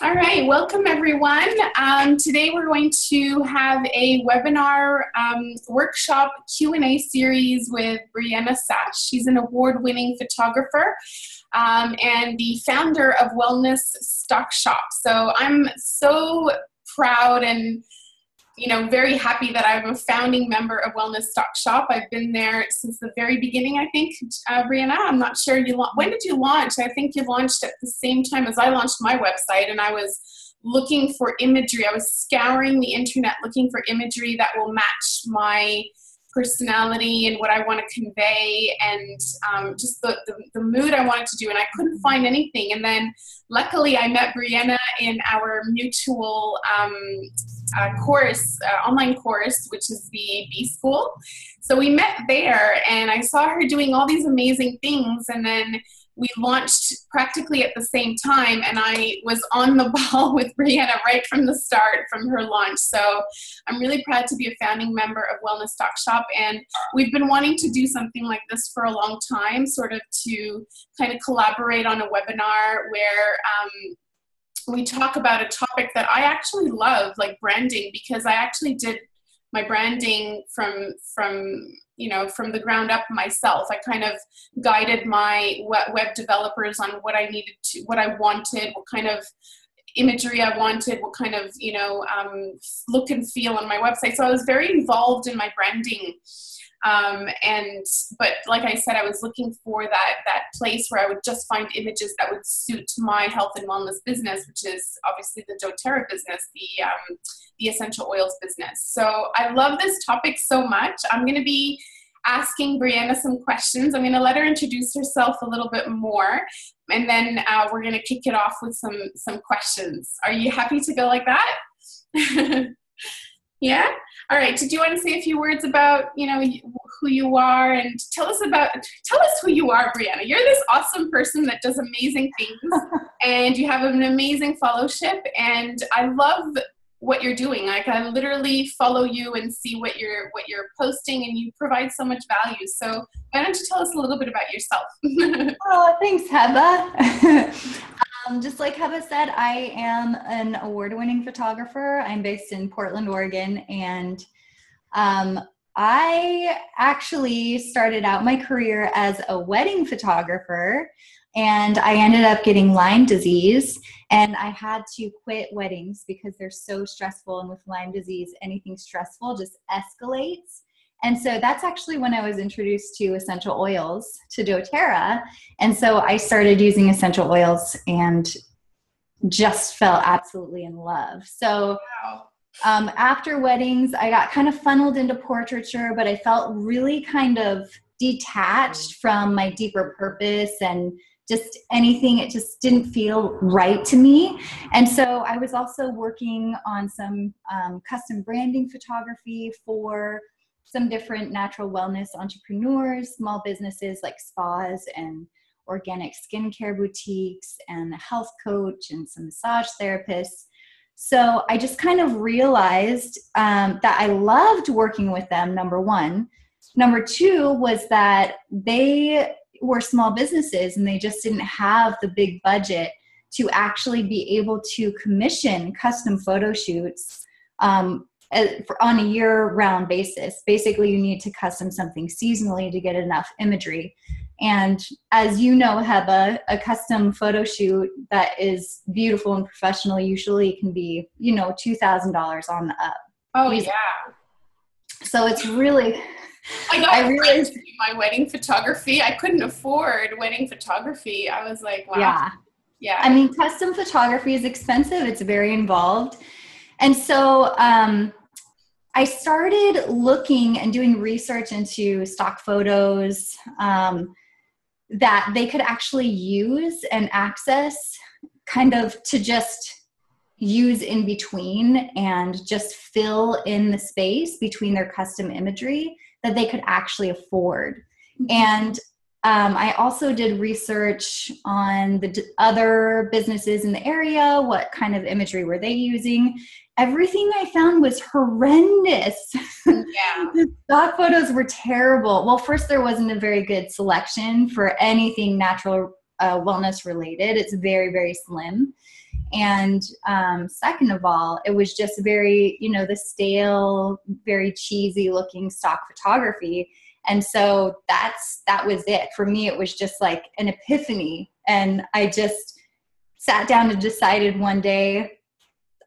All right, welcome everyone. Today we're going to have a webinar workshop Q&A series with Briena Sash. She's an award-winning photographer and the founder of Wellness Stock Shop. So I'm so proud and very happy that I'm a founding member of Wellness Stock Shop. I've been there since the very beginning, I think, Briena. I'm not sure, when did you launch? I think you launched at the same time as I launched my website, and I was looking for imagery. I was scouring the internet looking for imagery that will match my personality and what I want to convey and just the mood I wanted to do, and I couldn't find anything. And then luckily I met Briena in our mutual online course, which is the B School. So we met there and I saw her doing all these amazing things, and then we launched practically at the same time, and I was on the ball with Briena right from the start, from her launch. So I'm really proud to be a founding member of Wellness Stock Shop, and we've been wanting to do something like this for a long time, sort of to kind of collaborate on a webinar where we talk about a topic that I actually love, like branding, because I actually did my branding from the ground up myself. I kind of guided my web developers on what I needed to, what I wanted, what kind of imagery I wanted, what kind of, look and feel on my website. So I was very involved in my branding. But like I said, I was looking for that place where I would just find images that would suit my health and wellness business, which is obviously the doTERRA business, the essential oils business. So I love this topic so much. I'm going to be asking Briena some questions. I'm going to let her introduce herself a little bit more, and then we're going to kick it off with some questions. Are you happy to go like that? Yeah? All right. Did you want to say a few words about, who you are, and tell us who you are, Briena. You're this awesome person that does amazing things and you have an amazing fellowship, and I love what you're doing. Like, I literally follow you and see what you're posting, and you provide so much value. So why don't you tell us a little bit about yourself? Oh, thanks, Heba. Just like Heba said, I am an award-winning photographer. I'm based in Portland, Oregon, and I actually started out my career as a wedding photographer, and I ended up getting Lyme disease, and I had to quit weddings because they're so stressful, and with Lyme disease, anything stressful just escalates. And so that's actually when I was introduced to essential oils, to doTERRA. And so I started using essential oils and just fell absolutely in love. So after weddings, I got kind of funneled into portraiture, but I felt really kind of detached from my deeper purpose and just anything. It just didn't feel right to me. And so I was also working on some custom branding photography for some different natural wellness entrepreneurs, small businesses like spas and organic skincare boutiques, and a health coach and some massage therapists. So I just kind of realized that I loved working with them, number one. Number two was that they were small businesses and they just didn't have the big budget to actually be able to commission custom photo shoots on a year-round basis. Basically, you need to custom something seasonally to get enough imagery. And as you know, Heba, a custom photo shoot that is beautiful and professional usually can be, $2,000 on the up. Oh, yeah. So it's really... I really to do my wedding photography. I couldn't afford wedding photography. I was like, wow. Yeah. I mean, custom photography is expensive. It's very involved. And so I started looking and doing research into stock photos that they could actually use and access, kind of to just use in between and just fill in the space between their custom imagery that they could actually afford. And I also did research on the other businesses in the area. What kind of imagery were they using? Everything I found was horrendous. Yeah. The stock photos were terrible. Well, first, there wasn't a very good selection for anything natural wellness related. It's very, very slim. And second of all, it was just very, you know, the stale, very cheesy looking stock photography. And so that was it. For me, it was just like an epiphany. And I just sat down and decided one day,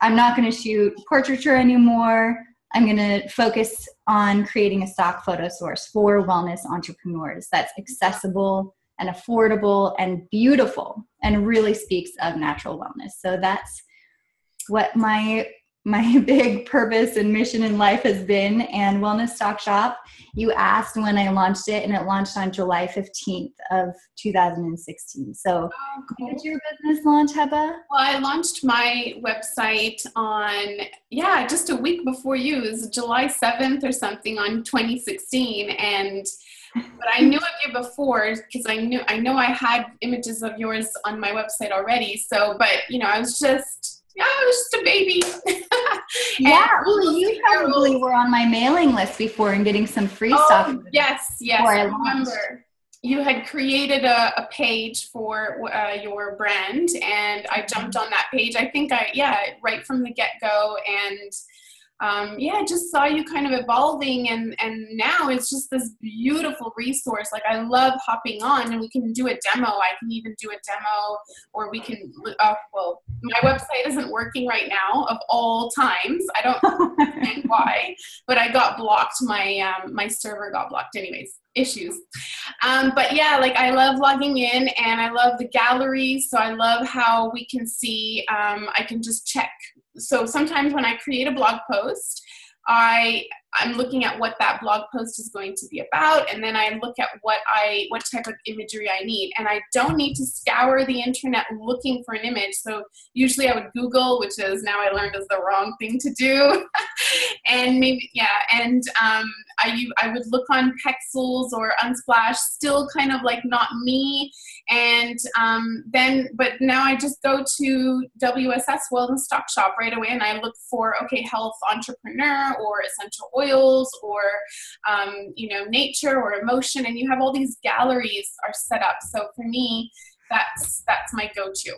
I'm not going to shoot portraiture anymore. I'm going to focus on creating a stock photo source for wellness entrepreneurs that's accessible and affordable and beautiful and really speaks of natural wellness. So that's what my big purpose and mission in life has been. And Wellness Stock Shop, you asked when I launched it, and it launched on July 15th of 2016. So when did your business launch, Heba? Well, I launched my website on, just a week before you. It was July 7th or something on 2016. But I knew of you before because I know I had images of yours on my website already. So, but you know, I was just a baby. Well, you probably were on my mailing list before and getting some free stuff. Yes. I remember. You had created a page for your brand, and I jumped on that page. I think right from the get-go, and I just saw you kind of evolving, and now it's just this beautiful resource. Like, I love hopping on, and we can do a demo. I can even do a demo, or we can, my website isn't working right now of all times. I don't understand why, but I got blocked. My server got blocked anyways. Issues. But I love logging in, and I love the gallery. So I love how we can see, I can just check. So sometimes when I create a blog post, I'm looking at what that blog post is going to be about, and then I look at what type of imagery I need. And I don't need to scour the internet looking for an image. So usually I would Google, which is now I learned is the wrong thing to do. And I would look on Pexels or Unsplash, still kind of like not me. And but now I just go to WSS, Wellness Stock Shop, right away, and I look for, health entrepreneur or essential oils or, nature or emotion, and you have all these galleries are set up. So for me, that's my go-to.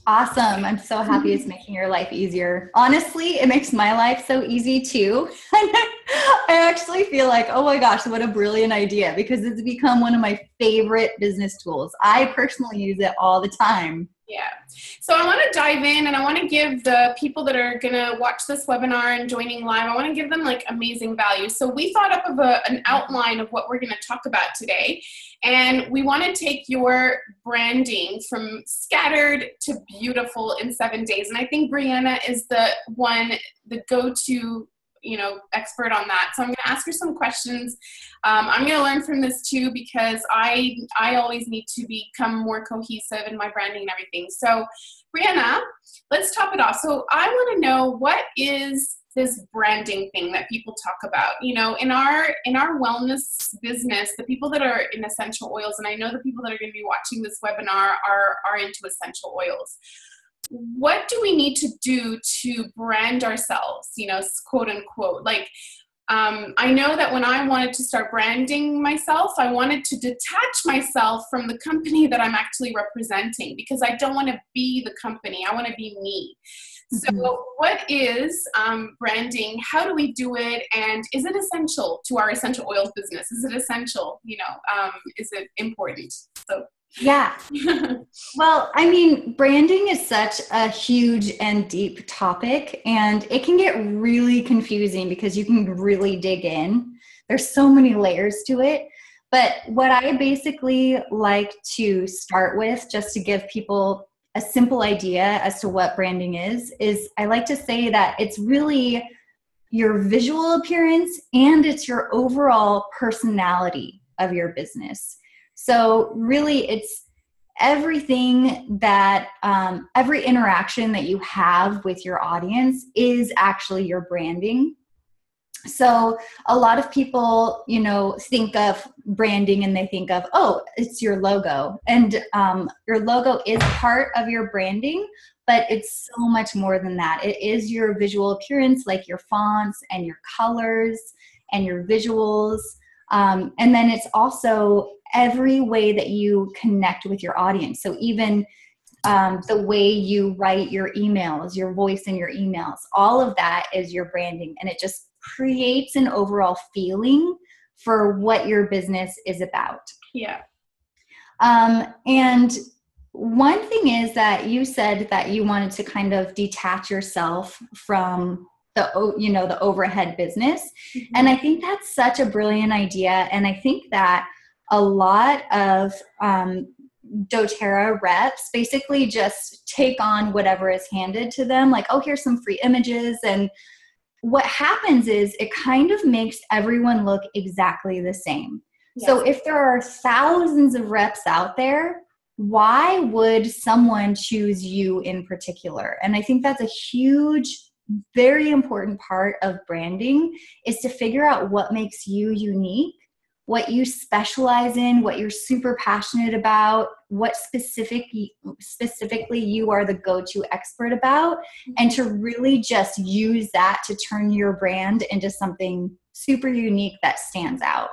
Awesome. I'm so happy it's making your life easier. Honestly, it makes my life so easy too. I actually feel like, oh my gosh, what a brilliant idea, because it's become one of my favorite business tools. I personally use it all the time. Yeah. So I want to dive in, and I want to give the people that are going to watch this webinar and joining live, I want to give them like amazing value. So we thought up of an outline of what we're going to talk about today. And we want to take your branding from scattered to beautiful in 7 days. And I think Briena is the go-to expert on that. So I'm going to ask her some questions. I'm going to learn from this too, because I always need to become more cohesive in my branding and everything. So Briena, let's top it off. So I want to know, what is this branding thing that people talk about? In our wellness business, the people that are in essential oils, and I know the people that are going to be watching this webinar are into essential oils. What do we need to do to brand ourselves, quote unquote? I know that when I wanted to start branding myself, I wanted to detach myself from the company that I'm actually representing, because I don't want to be the company. I want to be me. So what is branding? How do we do it? And is it essential to our essential oils business? Is it essential? Is it important? So yeah. Well, I mean, branding is such a huge and deep topic, and it can get really confusing because you can really dig in. There's so many layers to it. But what I basically like to start with, just to give people a simple idea as to what branding is I like to say that it's really your visual appearance and it's your overall personality of your business. So really, it's everything that, every interaction that you have with your audience is actually your branding. So a lot of people, think of branding and they think of, oh, it's your logo. And your logo is part of your branding, but it's so much more than that. It is your visual appearance, like your fonts and your colors and your visuals. And then it's also every way that you connect with your audience. So even the way you write your emails, your voice in your emails, all of that is your branding. And it just creates an overall feeling for what your business is about. Yeah. And one thing is that you said that you wanted to kind of detach yourself from the overhead business. Mm-hmm. And I think that's such a brilliant idea. And I think that a lot of doTERRA reps basically just take on whatever is handed to them. Like, oh, here's some free images. And what happens is it kind of makes everyone look exactly the same. Yes. So if there are thousands of reps out there, why would someone choose you in particular? And I think that's a huge, very important part of branding, is to figure out what makes you unique, what you specialize in, what you're super passionate about, what specifically you are the go-to expert about, and to really just use that to turn your brand into something super unique that stands out.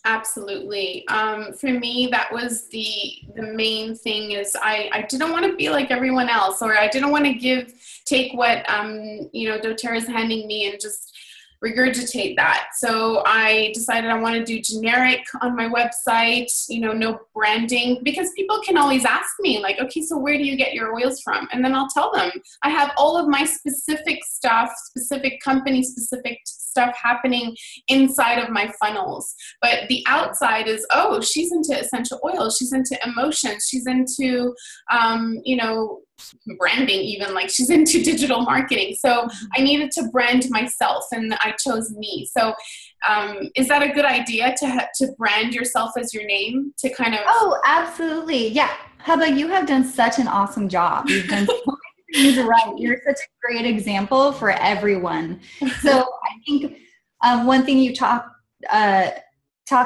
Absolutely. For me, that was the main thing, is I didn't want to be like everyone else, or I didn't want to take what, doTERRA is handing me and just regurgitate that. So I decided I want to do generic on my website, no branding, because people can always ask me like, okay, so where do you get your oils from? And then I'll tell them I have all of my specific stuff, specific company, specific stuff happening inside of my funnels. But the outside is, oh, she's into essential oils, she's into emotions, she's into, branding, even like she's into digital marketing. So I needed to brand myself, and I chose me. So is that a good idea to brand yourself as your name, to kind of? Oh, absolutely. Yeah. Heba, you have done such an awesome job. You've done so many things right. You're such a great example for everyone. So I think one thing you talked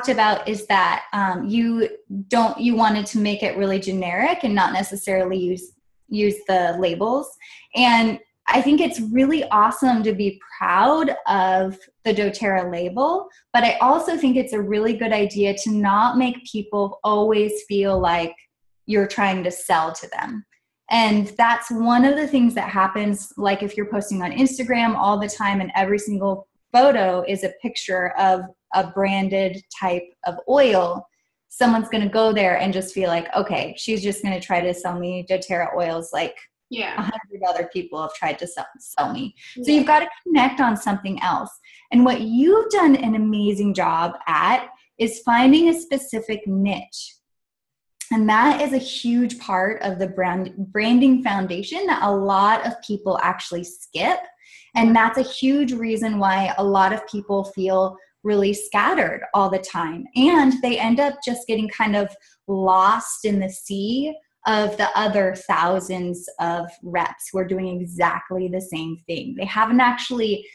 about is that you wanted to make it really generic and not necessarily use the labels. And I think it's really awesome to be proud of the doTERRA label, but I also think it's a really good idea to not make people always feel like you're trying to sell to them. And that's one of the things that happens, like if you're posting on Instagram all the time and every single photo is a picture of a branded type of oil, someone's going to go there and just feel like, okay, she's just going to try to sell me doTERRA oils like 100 other people have tried to sell me. Yeah. So you've got to connect on something else. And what you've done an amazing job at is finding a specific niche. And that is a huge part of the branding foundation that a lot of people actually skip. And that's a huge reason why a lot of people feel really scattered all the time. And they end up just getting kind of lost in the sea of the other thousands of reps who are doing exactly the same thing. They haven't actually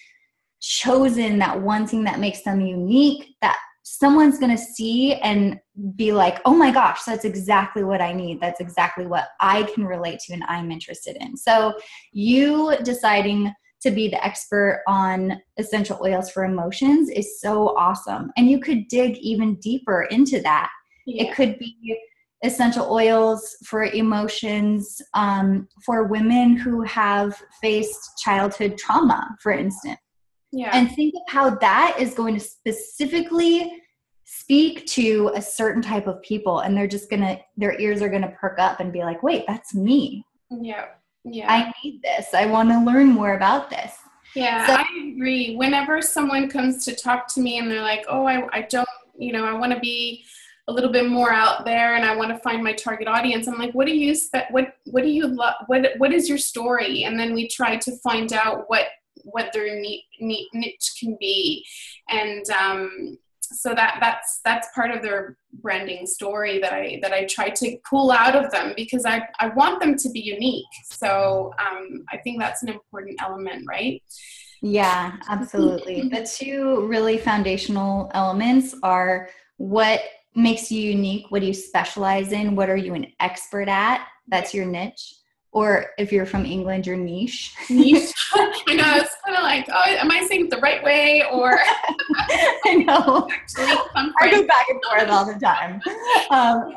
chosen that one thing that makes them unique, that someone's going to see and be like, oh my gosh, that's exactly what I need. That's exactly what I can relate to and I'm interested in. So you deciding to be the expert on essential oils for emotions is so awesome. And you could dig even deeper into that. Yeah. It could be essential oils for emotions for women who have faced childhood trauma, for instance. Yeah. And think of how that is going to specifically speak to a certain type of people, and their ears are gonna perk up and be like, wait, that's me. Yeah. Yeah. I need this. I want to learn more about this. Yeah, so, I agree. Whenever someone comes to talk to me and they're like, oh, I don't, I want to be a little bit more out there and I want to find my target audience. I'm like, what do you love? What is your story? And then we try to find out what their niche can be. And, so that's part of their branding story that I try to pull out of them, because I want them to be unique. So I think that's an important element, right? Yeah, absolutely. The two really foundational elements are what makes you unique, what do you specialize in, what are you an expert at? That's your niche. Or if you're from England, your niche. Niche. I know, it's kind of like, oh, am I saying it the right way? Or I know. Actually, I go back and forth all the time.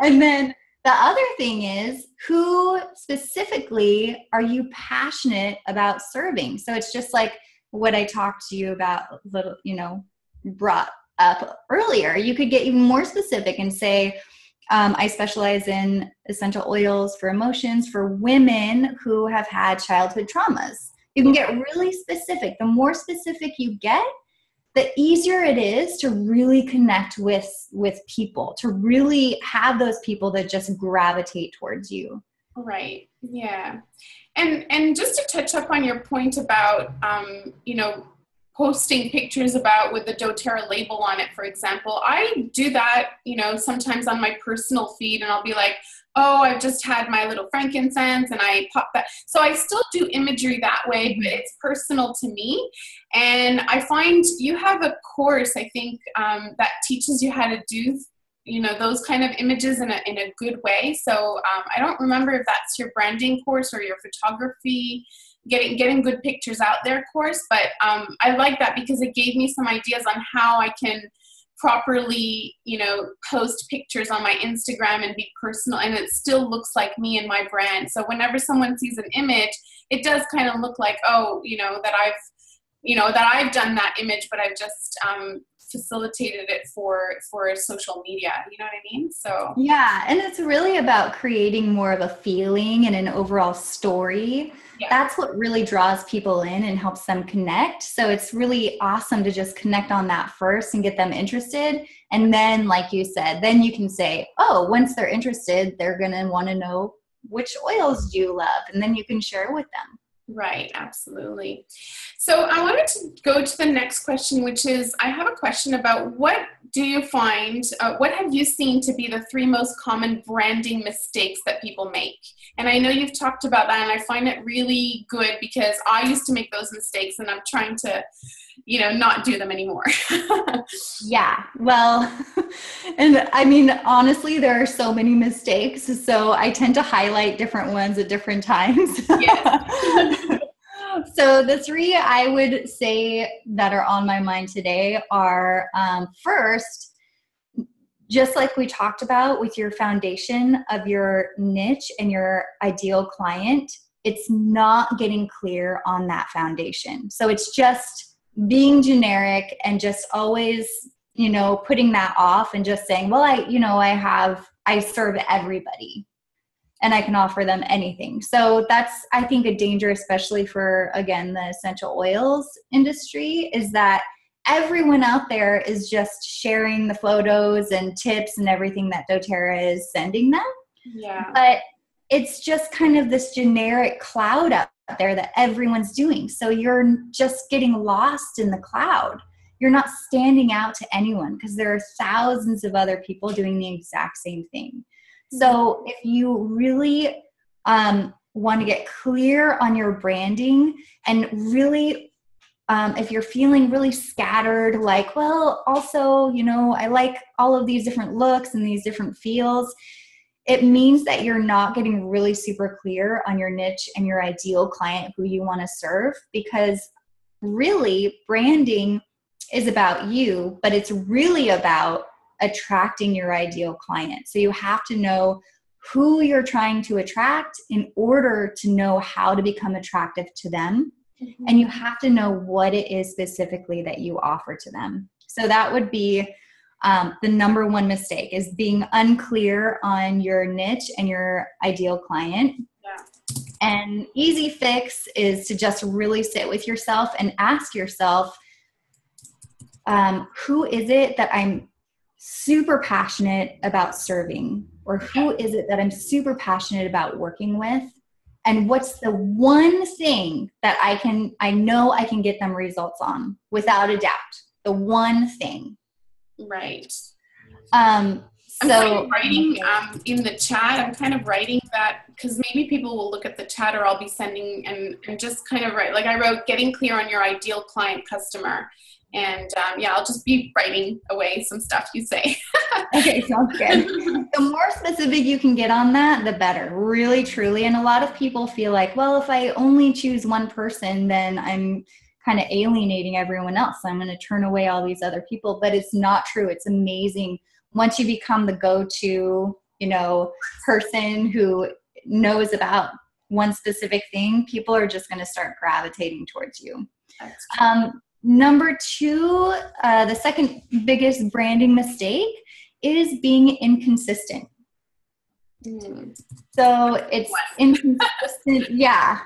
And then The other thing is, who specifically are you passionate about serving? So it's just like what I talked to you about, little, brought up earlier. You could get even more specific and say, I specialize in essential oils for emotions for women who have had childhood traumas. You can get really specific. The more specific you get, the easier it is to really connect with people, to really have those people that just gravitate towards you. Right. Yeah. And just to touch up on your point about, posting pictures about with the doTERRA label on it, for example, I do that, sometimes on my personal feed, and I'll be like, oh, I've just had my little frankincense and I pop that. So I still do imagery that way, but it's personal to me. And I find you have a course, I think, that teaches you how to do, those kind of images in a good way. So I don't remember if that's your branding course or your photography, getting good pictures out there course. But I like that because it gave me some ideas on how I can properly, post pictures on my Instagram and be personal, and it still looks like me and my brand. So whenever someone sees an image, it does kind of look like, oh, that I've done that image, but I've just facilitated it for social media. You know what I mean? So yeah, and it's really about creating more of a feeling and an overall story. Yeah. That's what really draws people in and helps them connect. So it's really awesome to just connect on that first and get them interested. And then, like you said, then you can say, oh, once they're interested, they're going to want to know which oils do you love? And then you can share with them. Right, absolutely. So I wanted to go to the next question, which is, I have a question about what do you find, what have you seen to be the 3 most common branding mistakes that people make? And I know you've talked about that, and I find it really good because I used to make those mistakes, and I'm trying to, not do them anymore. Yeah, well, and I mean, honestly, there are so many mistakes, so I tend to highlight different ones at different times. Yes. So the 3 I would say that are on my mind today are, first, just like we talked about with your foundation of your niche and your ideal client, it's not getting clear on that foundation. So it's just being generic and just always, putting that off and just saying, well, I serve everybody and I can offer them anything. So that's, I think, a danger, especially for, again, the essential oils industry, is that everyone out there is just sharing the photos and tips and everything that doTERRA is sending them. Yeah. But it's just kind of this generic cloud out there that everyone's doing. So you're just getting lost in the cloud. You're not standing out to anyone because there are thousands of other people doing the exact same thing. So if you really want to get clear on your branding and really, if you're feeling really scattered, like, well, also, I like all of these different looks and these different feels, it means that you're not getting really super clear on your niche and your ideal client who you want to serve, because really branding is about you, but it's really about attracting your ideal client. So you have to know who you're trying to attract in order to know how to become attractive to them. Mm-hmm. And you have to know what it is specifically that you offer to them. So that would be the number 1 mistake, is being unclear on your niche and your ideal client. Yeah. And easy fix is to just really sit with yourself and ask yourself, who is it that I'm super passionate about serving, or who is it that I'm super passionate about working with, and what's the one thing that I know I can get them results on without a doubt, the one thing. Right. I'm kind of writing in the chat. I'm kind of writing that because maybe people will look at the chat, or I'll be sending and just kind of write. Like I wrote, getting clear on your ideal client customer. And I'll just be writing away some stuff you say. Okay, sounds good. The more specific you can get on that, the better, really, truly. And a lot of people feel like, well, if I only choose one person, then I'm kind of alienating everyone else. I'm going to turn away all these other people. But it's not true. It's amazing. Once you become the go-to, person who knows about one specific thing, people are just going to start gravitating towards you. Number two, the second biggest branding mistake is being inconsistent. So it's inconsistent. Yeah.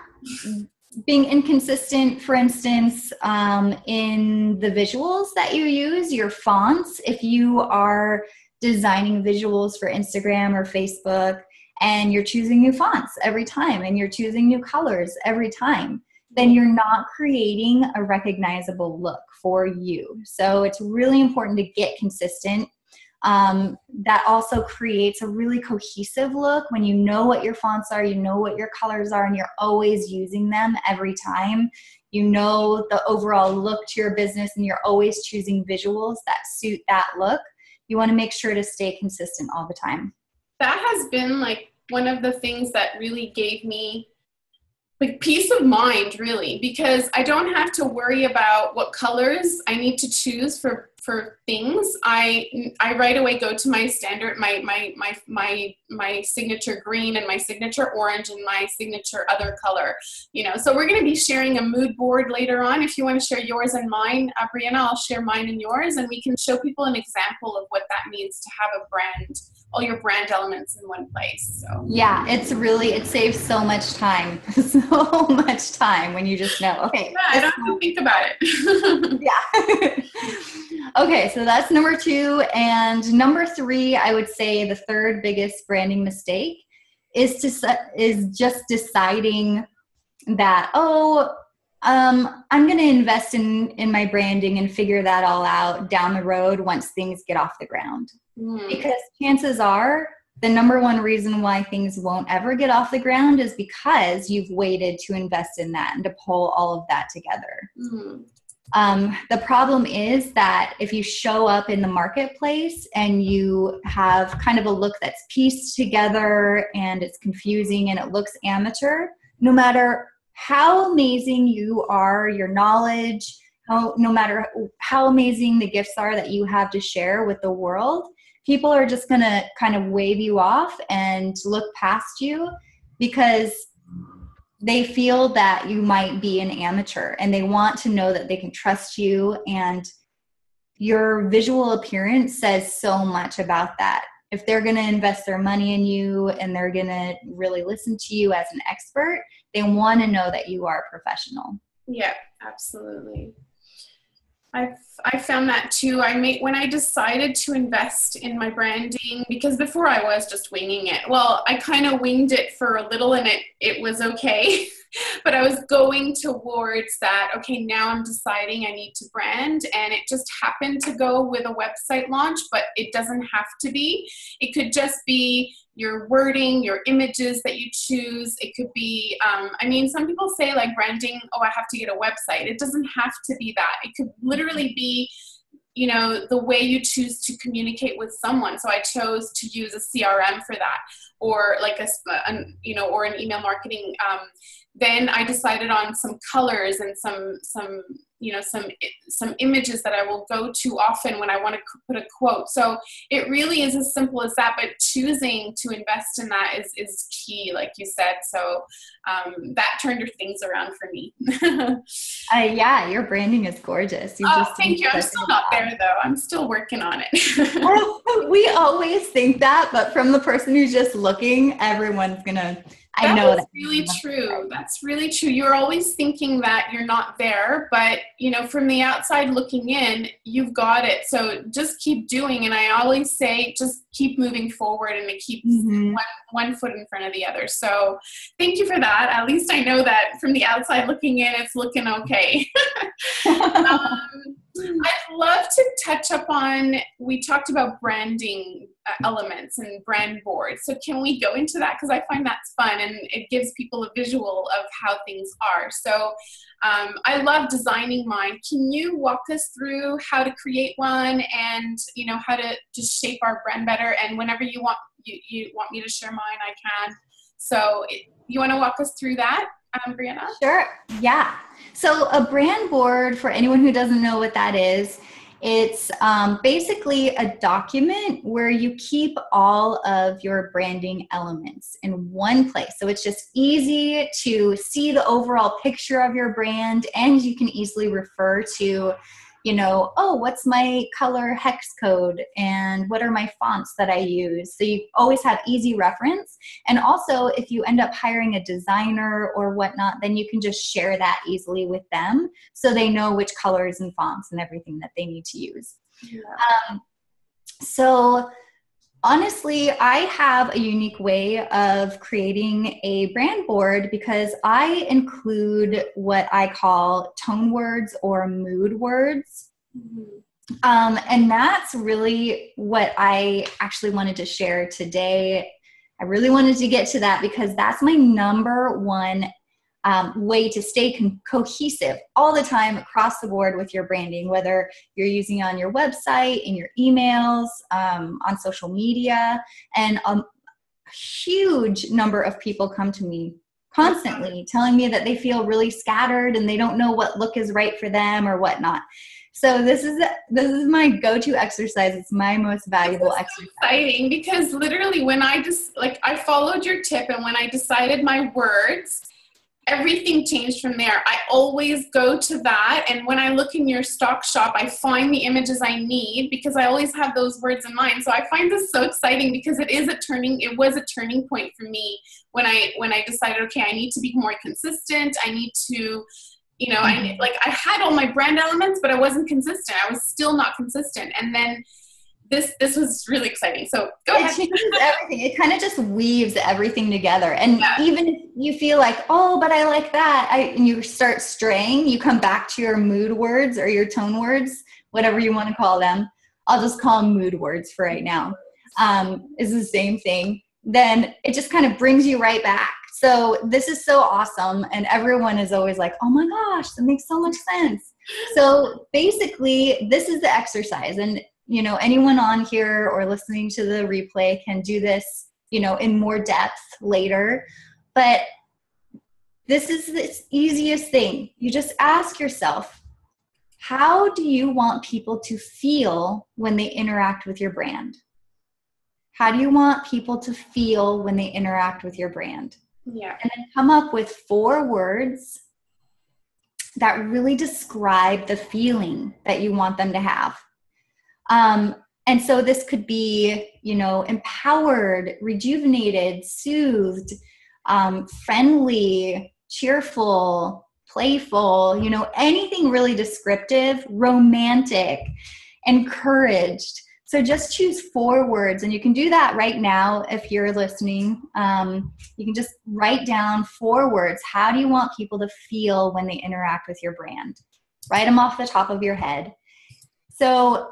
Being inconsistent, for instance, in the visuals that you use, your fonts. If you are designing visuals for Instagram or Facebook and you're choosing new fonts every time and you're choosing new colors every time, then you're not creating a recognizable look for you. So it's really important to get consistent. That also creates a really cohesive look when you know what your fonts are, you know what your colors are, and you're always using them every time. You know the overall look to your business, and you're always choosing visuals that suit that look. You want to make sure to stay consistent all the time. That has been like one of the things that really gave me like peace of mind, really, because I don't have to worry about what colors I need to choose for things. I right away go to my standard, my signature green and my signature orange and my signature other color, So we're going to be sharing a mood board later on. If you want to share yours and mine, Briena, I'll share mine and yours, and we can show people an example of what that means to have a brand, all your brand elements in one place. So yeah, it saves so much time, so much time when you just know, okay. Yeah, I don't have to think about it. Yeah. Okay, so that's number two. And number three, I would say the third biggest branding mistake is just deciding that, I'm going to invest in my branding and figure that all out down the road once things get off the ground. Because chances are the number one reason why things won't ever get off the ground is because you've waited to invest in that and to pull all of that together. The problem is that if you show up in the marketplace and you have kind of a look that's pieced together and it's confusing and it looks amateur, no matter how amazing you are, your knowledge, no matter how amazing the gifts are that you have to share with the world, people are just going to kind of wave you off and look past you because they feel that you might be an amateur and they want to know that they can trust you, and your visual appearance says so much about that. If they're going to invest their money in you and they're going to really listen to you as an expert, they want to know that you are professional. Yeah, absolutely. I found that too. When I decided to invest in my branding, because before I was just winging it. Well, I kind of winged it for a little and it was okay. But I was going towards that, okay, now I'm deciding I need to brand, and it just happened to go with a website launch, but it doesn't have to be. It could just be your wording, your images that you choose. It could be, some people say like branding, I have to get a website. It doesn't have to be that. It could literally be, the way you choose to communicate with someone. So I chose to use a CRM for that, or like or an email marketing. Then I decided on some colors and some images that I will go to often when I want to put a quote. So it really is as simple as that, but choosing to invest in that is key, like you said. So that turned things around for me. Yeah, your branding is gorgeous. Thank you. I'm still not there though. I'm still working on it. We always think that, but from the person who's just looking, everyone's gonna. That's really true. That's really true. You're always thinking that you're not there, but from the outside looking in, you've got it. So just keep doing. And I always say, just keep moving forward and to keep one foot in front of the other. So thank you for that. At least I know that from the outside looking in, it's looking okay. I'd love to touch upon, we talked about branding elements and brand boards. So can we go into that? Because I find that's fun and it gives people a visual of how things are. So I love designing mine. Can you walk us through how to create one and, how to just shape our brand better? And whenever you want me to share mine, I can. So you want to walk us through that? Briena? Sure. Yeah. So a brand board, for anyone who doesn't know what that is It's basically a document where you keep all of your branding elements in one place. So it's just easy to see the overall picture of your brand, and you can easily refer to, you know, oh, what's my color hex code and what are my fonts that I use? So you always have easy reference. And also, if you end up hiring a designer or whatnot, then you can just share that easily with them so they know which colors and fonts and everything that they need to use. Yeah. So honestly, I have a unique way of creating a brand board because I include what I call tone words or mood words. And that's really what I actually wanted to share today. I really wanted to get to that because that's my number one way to stay cohesive all the time across the board with your branding, whether you're using it on your website, in your emails, on social media. And a huge number of people come to me constantly telling me that they feel really scattered and they don't know what look is right for them or whatnot. So this is my go-to exercise. It's my most valuable exercise. Exciting, because literally when I followed your tip, and when I decided my words, everything changed from there. I always go to that, and when I look in your stock shop, I find the images I need because I always have those words in mind. So I find this so exciting because it was a turning point for me when I decided, okay, I need to be more consistent. I need to, you know, I had all my brand elements, but I wasn't consistent. I was still not consistent. And then this was really exciting. So go ahead. It changes everything. It kind of just weaves everything together. And even if you feel like, oh, but I like that, and you start straying, you come back to your mood words or your tone words, whatever you want to call them. I'll just call them mood words for right now. Is the same thing. Then it just kind of brings you right back. So this is so awesome. And everyone is always like, oh my gosh, that makes so much sense. So basically, this is the exercise. And you know, anyone on here or listening to the replay can do this, you know, in more depth later. But this is the easiest thing. You just ask yourself, how do you want people to feel when they interact with your brand? How do you want people to feel when they interact with your brand? Yeah. And then come up with 4 words that really describe the feeling that you want them to have. And so this could be, you know, empowered, rejuvenated, soothed, friendly, cheerful, playful, you know, anything really descriptive, romantic, encouraged. So just choose 4 words, and you can do that right now if you're listening. You can just write down 4 words. How do you want people to feel when they interact with your brand? Write them off the top of your head. So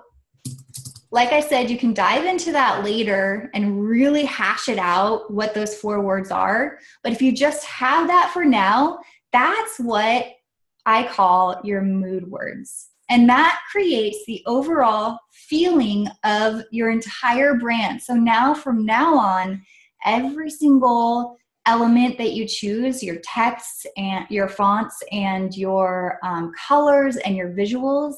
like I said, you can dive into that later and really hash it out what those 4 words are. But if you just have that for now, that's what I call your mood words. And that creates the overall feeling of your entire brand. So now, from now on, every single element that you choose, your texts and your fonts and your colors and your visuals,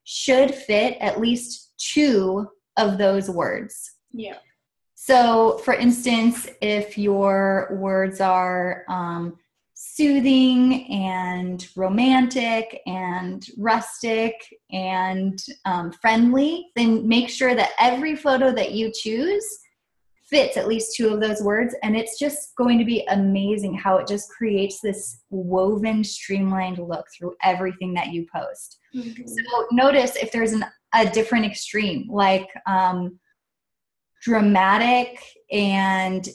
should fit at least 2 of those words. Yeah. So for instance, if your words are soothing and romantic and rustic and friendly, then make sure that every photo that you choose fits at least 2 of those words. And it's just going to be amazing how it just creates this woven, streamlined look through everything that you post. Mm-hmm. So notice if there's a different extreme, like dramatic and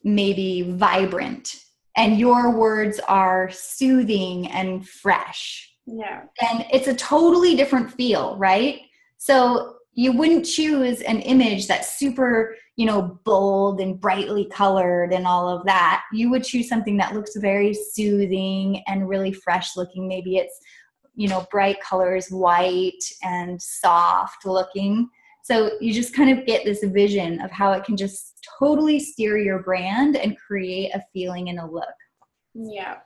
maybe vibrant, and your words are soothing and fresh. Yeah. And it's a totally different feel, right? So you wouldn't choose an image that's super, you know, bold and brightly colored and all of that. You would choose something that looks very soothing and really fresh looking. Maybe it's, you know, bright colors, white and soft looking. So you just kind of get this vision of how it can just totally steer your brand and create a feeling and a look. Yeah,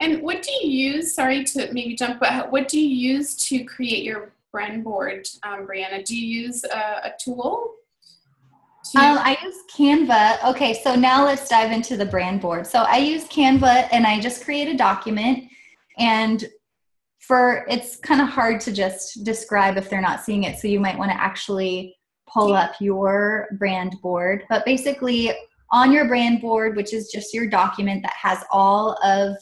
And what do you use, sorry to maybe jump, but what do you use to create your brand board, Brianna? Do you use a tool? I use Canva. Okay, so now let's dive into the brand board. So I use Canva and I just create a document, and it's kind of hard to just describe if they're not seeing it. So you might want to actually pull up your brand board. But basically on your brand board, which is just your document that has all of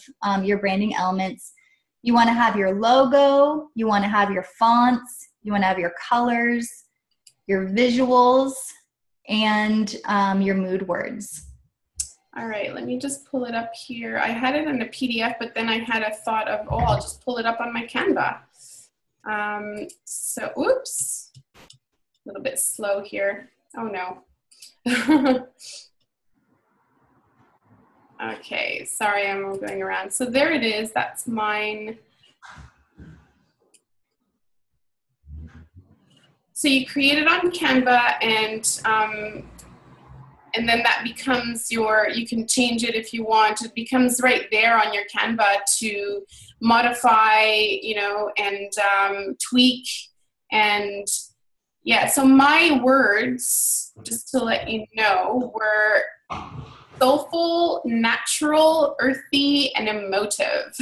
your branding elements, you want to have your logo, you want to have your fonts, you want to have your colors, your visuals, and your mood words. All right, let me just pull it up here. I had it in a PDF, but then I had a thought of, oh, I'll just pull it up on my Canva. So, oops, a little bit slow here. Oh no. Okay, sorry, I'm going around. So there it is, that's mine. So you create it on Canva, and then that becomes you can change it if you want. It becomes right there on your Canva to modify, you know, and tweak. And yeah, so my words, just to let you know, were soulful, natural, earthy, and emotive.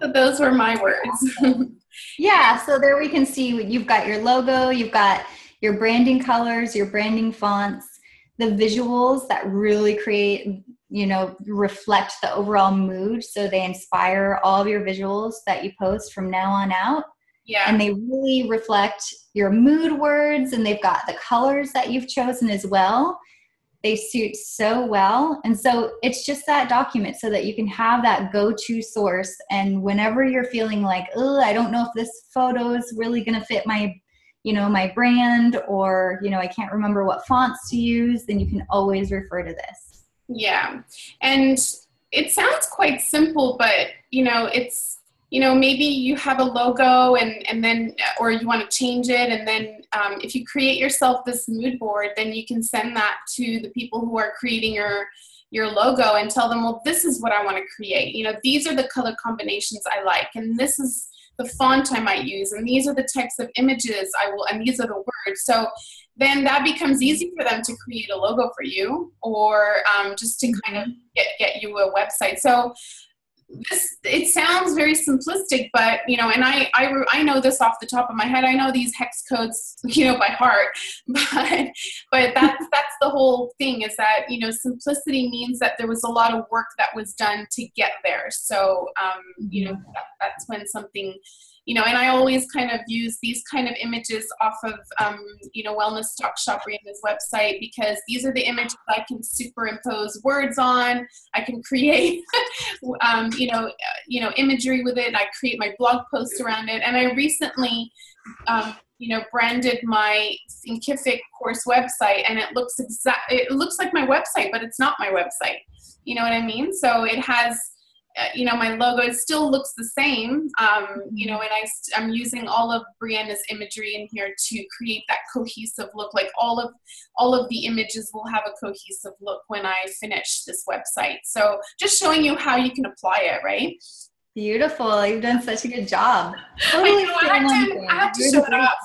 So those were my words. Yeah, so there we can see you've got your logo, you've got your branding colors, your branding fonts, the visuals that really create, you know, reflect the overall mood. So they inspire all of your visuals that you post from now on out. Yeah. And they really reflect your mood words, and they've got the colors that you've chosen as well. They suit so well. And so it's just that document so that you can have that go-to source. And whenever you're feeling like, oh, I don't know if this photo is really going to fit my, you know, my brand, or, you know, I can't remember what fonts to use, then you can always refer to this. Yeah. And it sounds quite simple, but, you know, it's, you know, maybe you have a logo and then, or you want to change it. And then if you create yourself this mood board, then you can send that to the people who are creating your logo and tell them, well, this is what I want to create. You know, these are the color combinations I like, and this is the font I might use, and these are the types of images I will, and these are the words. So then that becomes easy for them to create a logo for you, or just to kind of get you a website. So it sounds very simplistic, but, you know, and I know this off the top of my head. I know these hex codes, you know, by heart, but that's the whole thing, is that, you know, simplicity means that there was a lot of work that was done to get there. So, you know, that's when something, you know, and I always kind of use these kind of images off of, you know, Wellness Stock Shop Briena's website, because these are the images I can superimpose words on. I can create, you know, imagery with it. I create my blog posts around it. And I recently, you know, branded my Thinkific course website, and it looks like my website, but it's not my website. You know what I mean? So it has, you know, my logo, it still looks the same, you know, and I'm using all of Brianna's imagery in here to create that cohesive look. Like all of the images will have a cohesive look when I finish this website. So just showing you how you can apply it, right? Beautiful. You've done such a good job. Totally. I have to show it off.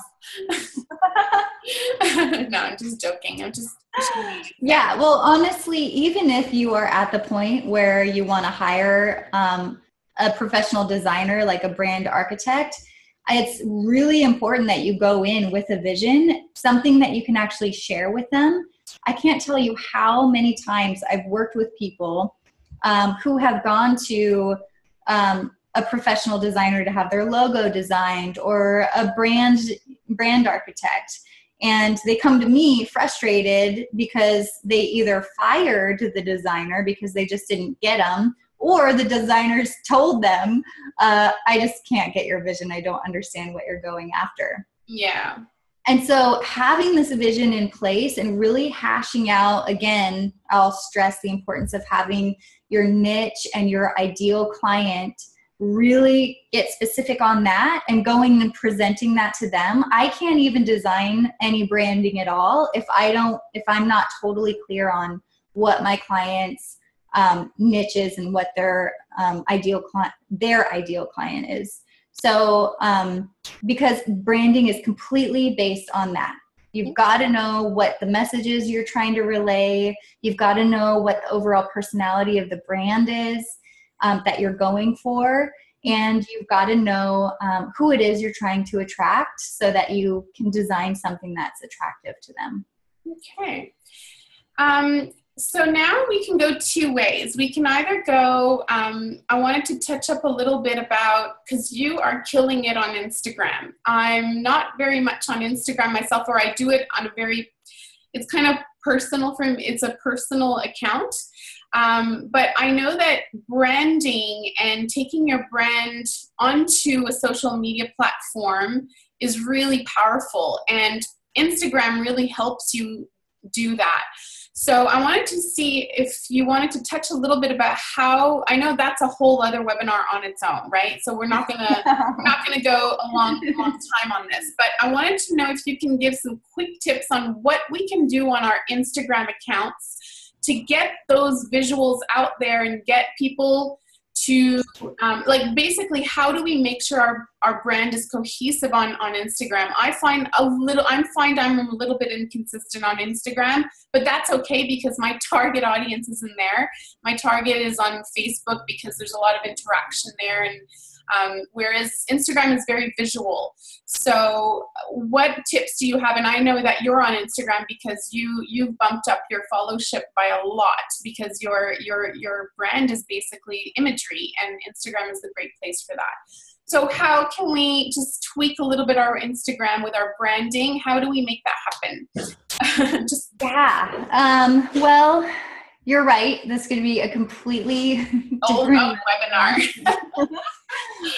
No, I'm just joking. Yeah, well, honestly, even if you are at the point where you want to hire a professional designer, like a brand architect, it's really important that you go in with a vision, something that you can actually share with them. I can't tell you how many times I've worked with people who have gone to a professional designer to have their logo designed, or a brand architect. And they come to me frustrated because they either fired the designer because they just didn't get them, or the designers told them, I just can't get your vision. I don't understand what you're going after. Yeah. And so having this vision in place and really hashing out, again, I'll stress the importance of having your niche and your ideal client, really get specific on that and going and presenting that to them. I can't even design any branding at all if I'm not totally clear on what my client's niches and what their ideal client is. So because branding is completely based on that. You've got to know what the messages you're trying to relay. You've got to know what the overall personality of the brand is that you're going for. And you've got to know who it is you're trying to attract so that you can design something that's attractive to them. Okay. So now we can go two ways. We can either go, I wanted to touch up a little bit about, because you are killing it on Instagram. I'm not very much on Instagram myself, or I do it on a very, it's kind of personal it's a personal account. But I know that branding and taking your brand onto a social media platform is really powerful, and Instagram really helps you do that. So I wanted to see if you wanted to touch a little bit about how, I know that's a whole other webinar on its own, right? So we're not gonna go a long time on this, but I wanted to know if you can give some quick tips on what we can do on our Instagram accounts to get those visuals out there and get people to, like, basically, how do we make sure our brand is cohesive on Instagram? I find I'm a little bit inconsistent on Instagram, but that's okay because my target audience isn't there. My target is on Facebook because there's a lot of interaction there, and whereas Instagram is very visual. So what tips do you have? And I know that you're on Instagram because you've bumped up your followship by a lot because your brand is basically imagery, and Instagram is the great place for that. So how can we just tweak a little bit our Instagram with our branding? How do we make that happen? Well, you're right. This is going to be a completely different webinar.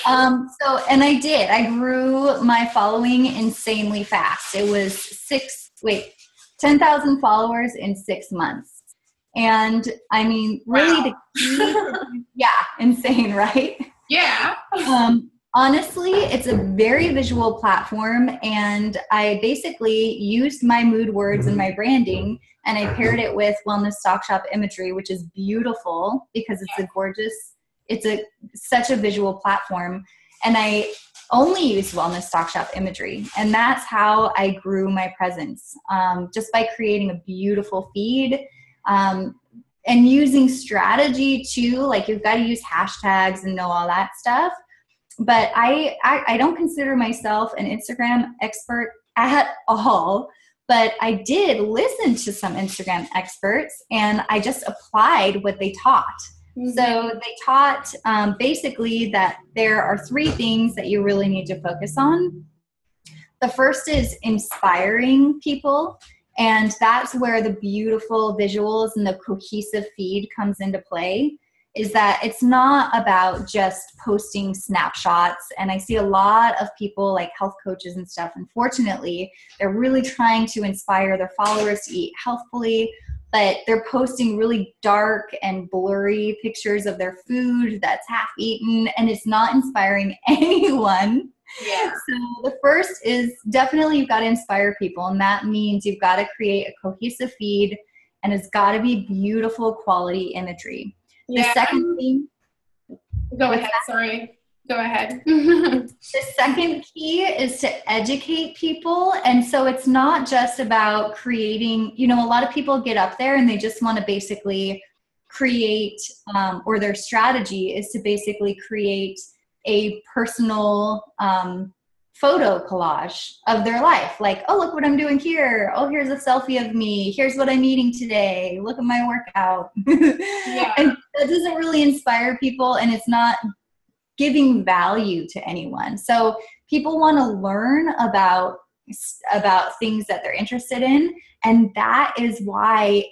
And I grew my following insanely fast. It was 10,000 followers in 6 months. And I mean, really, wow. Insane, right? Yeah. Honestly, it's a very visual platform, and I basically used my mood words and my branding, and I paired it with Wellness Stock Shop imagery, which is beautiful because it's such a visual platform. And I only use Wellness Stock Shop imagery, and that's how I grew my presence, just by creating a beautiful feed, and using strategy too. Like, you've got to use hashtags and know all that stuff. But I don't consider myself an Instagram expert at all, but I did listen to some Instagram experts, and I just applied what they taught. Mm-hmm. So they taught basically that there are 3 things that you really need to focus on. The first is inspiring people, and that's where the beautiful visuals and the cohesive feed comes into play. Is that it's not about just posting snapshots. And I see a lot of people, like health coaches and stuff, unfortunately, they're really trying to inspire their followers to eat healthfully, but they're posting really dark and blurry pictures of their food that's half eaten, and it's not inspiring anyone. Yeah. So the first is definitely you've got to inspire people, and that means you've got to create a cohesive feed, and it's got to be beautiful quality imagery. The second thing. Go ahead. Sorry. Go ahead. The second key is to educate people. And so it's not just about creating, a lot of people get up there and they just want to basically create, or their strategy is to basically create a personal photo collage of their life. Like, oh, look what I'm doing here. Oh, here's a selfie of me. Here's what I'm eating today. Look at my workout. Yeah. And that doesn't really inspire people, and it's not giving value to anyone. So people want to learn about things that they're interested in. And that's why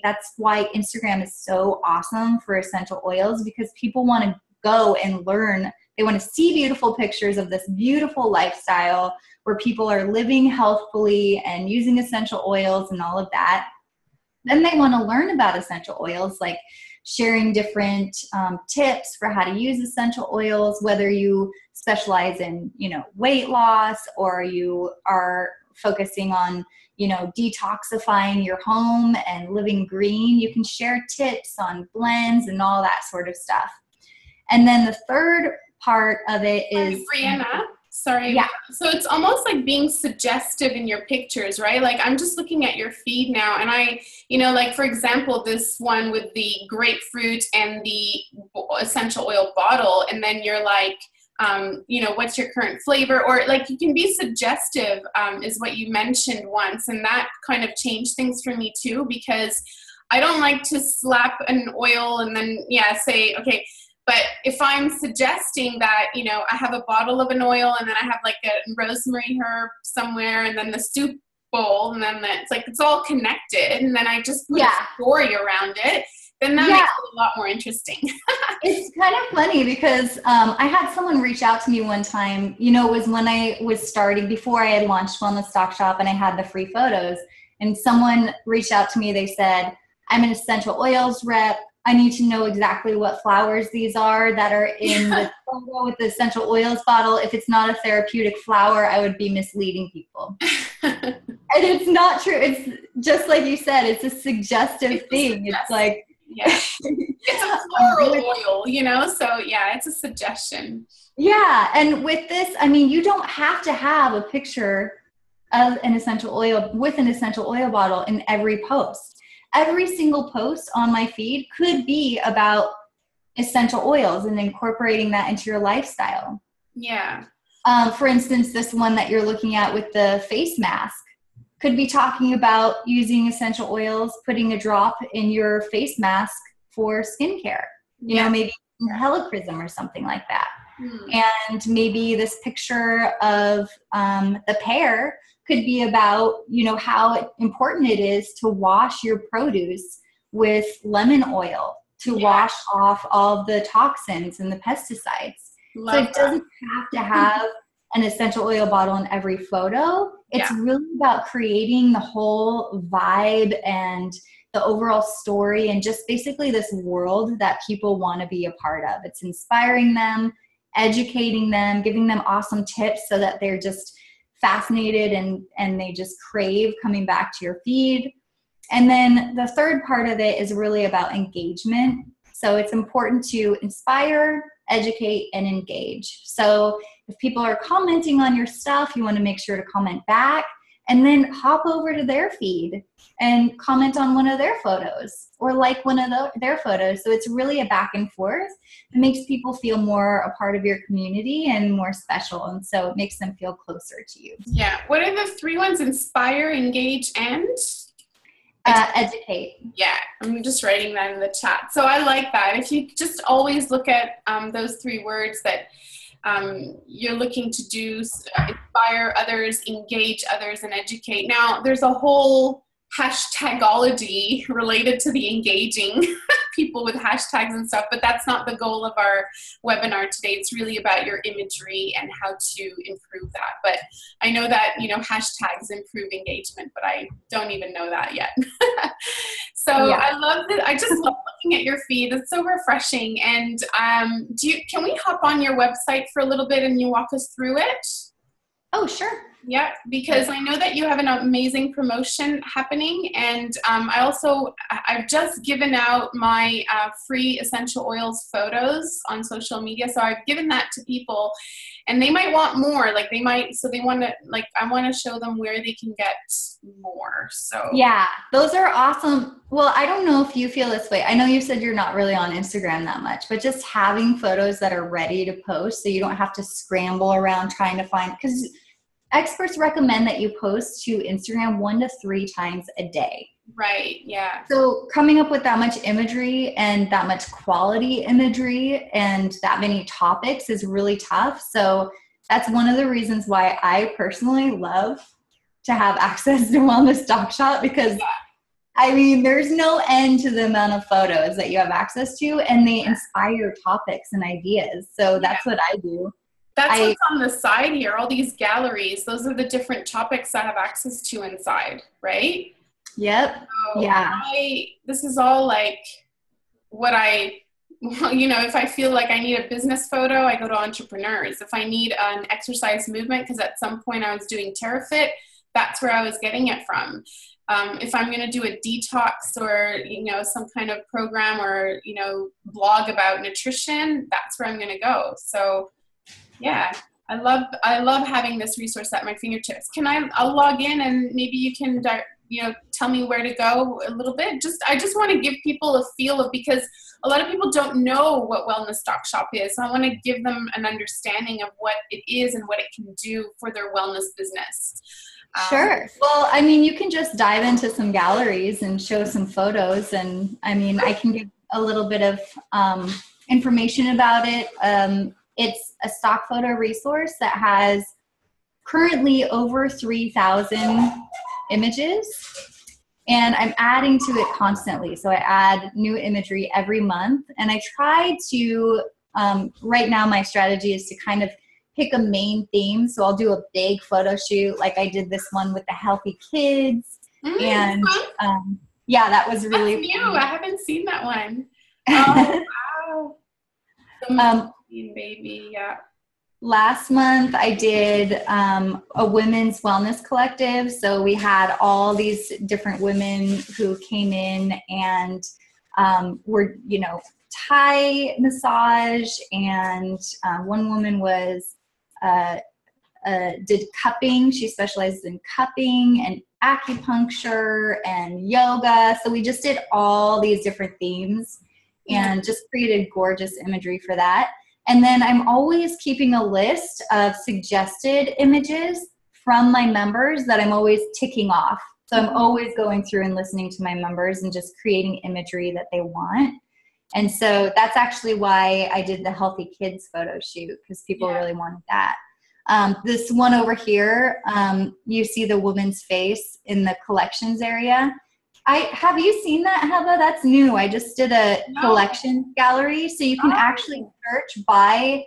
Instagram is so awesome for essential oils, because people want to go and learn. They want to see beautiful pictures of this beautiful lifestyle where people are living healthfully and using essential oils and all of that. Then they want to learn about essential oils, like sharing different tips for how to use essential oils, whether you specialize in, weight loss, or you are focusing on, you know, detoxifying your home and living green. You can share tips on blends and all that sort of stuff. And then the third part of it is Briena. Sorry. Yeah. So it's almost like being suggestive in your pictures, right? Like I'm just looking at your feed now and I, you know, like for example, this one with the grapefruit and the essential oil bottle. And then you're like, you know, what's your current flavor? Or like you can be suggestive, is what you mentioned once. And that kind of changed things for me too, because I don't like to slap an oil and then, say, okay, but if I'm suggesting that, you know, I have a bottle of an oil and then I have like a rosemary herb somewhere and then the soup bowl and then it's like, it's all connected. And then I just put a story around it. Then that makes it a lot more interesting. It's kind of funny because I had someone reach out to me one time, you know, it was when I was starting, before I had launched Wellness Stock Shop and I had the free photos. And someone reached out to me, they said, I'm an essential oils rep. I need to know exactly what flowers these are that are in the photo with the essential oils bottle. If it's not a therapeutic flower, I would be misleading people. And it's not true. It's just like you said, it's a suggestive thing. It's like, it's a floral oil, you know? So yeah, it's a suggestion. Yeah. And with this, I mean, you don't have to have a picture of an essential oil with an essential oil bottle in every post. Every single post on my feed could be about essential oils and incorporating that into your lifestyle. Yeah. For instance, this one that you're looking at with the face mask could be talking about using essential oils, putting a drop in your face mask for skincare. You know, maybe helichrysum or something like that. And maybe this picture of the pear could be about, you know, how important it is to wash your produce with lemon oil to wash off all the toxins and the pesticides. So it doesn't have to have an essential oil bottle in every photo. It's really about creating the whole vibe and the overall story and just basically this world that people want to be a part of. It's inspiring them, educating them, giving them awesome tips so that they're just fascinated and they just crave coming back to your feed. And then the third part of it is really about engagement. So it's important to inspire, educate, and engage. So if people are commenting on your stuff, you want to make sure to comment back and then hop over to their feed and comment on one of their photos or like one of their photos. So it's really a back and forth. It makes people feel more a part of your community and more special. And so it makes them feel closer to you. Yeah. What are the three ones? Inspire, engage, and? Educate. Yeah, I'm just writing that in the chat. So I like that. If you just always look at those three words that you're looking to do, inspire others, engage others, and educate. Now, there's a whole hashtagology related to the engaging people with hashtags and stuff, but that's not the goal of our webinar today. It's really about your imagery and how to improve that. But I know that, you know, hashtags improve engagement, but I don't even know that yet. So I love that. I just love looking at your feed. It's so refreshing. And can we hop on your website for a little bit and you walk us through it? Oh, sure. Yeah, because I know that you have an amazing promotion happening, and I've just given out my free essential oils photos on social media, so I've given that to people, and they might want more. Like I want to show them where they can get more. So yeah, those are awesome. Well, I don't know if you feel this way. I know you said you're not really on Instagram that much, but just having photos that are ready to post, so you don't have to scramble around trying to find, because experts recommend that you post to Instagram 1 to 3 times a day. Right, yeah. So coming up with that much imagery and that much quality imagery and that many topics is really tough. So that's one of the reasons why I personally love to have access to Wellness Stock Shop, because I mean, there's no end to the amount of photos that you have access to, and they inspire topics and ideas. So that's what I do. That's what's on the side here, all these galleries. Those are the different topics I have access to inside, right? Yep. So this is all like what if I feel like I need a business photo, I go to entrepreneurs. If I need an exercise movement, because at some point I was doing TerraFit, that's where I was getting it from. If I'm going to do a detox or, some kind of program or, blog about nutrition, that's where I'm going to go. So yeah, I love having this resource at my fingertips. I'll log in and maybe you can, tell me where to go a little bit. I just want to give people a feel of, because a lot of people don't know what Wellness Doc Shop is. So I want to give them an understanding of what it is and what it can do for their wellness business. Sure. Well, I mean, you can just dive into some galleries and show some photos. And I mean, I can give a little bit of information about it. It's a stock photo resource that has currently over 3,000 images, and I'm adding to it constantly. So I add new imagery every month, and I try to, right now my strategy is to kind of pick a main theme. So I'll do a big photo shoot, like I did this one with the healthy kids. And yeah, that was really That's new. I haven't seen that one. Oh, wow. Baby, yeah. Last month I did a women's wellness collective. So we had all these different women who came in and were, Thai massage, and one woman was did cupping. She specializes in cupping and acupuncture and yoga. So we just did all these different themes and just created gorgeous imagery for that. And then I'm always keeping a list of suggested images from my members that I'm always ticking off. So I'm always going through and listening to my members and just creating imagery that they want. And so that's actually why I did the Healthy Kids photo shoot, because people really wanted that. This one over here, you see the woman's face in the collections area. Have you seen that, Heba? That's new. I just did a collection gallery. So you can actually search by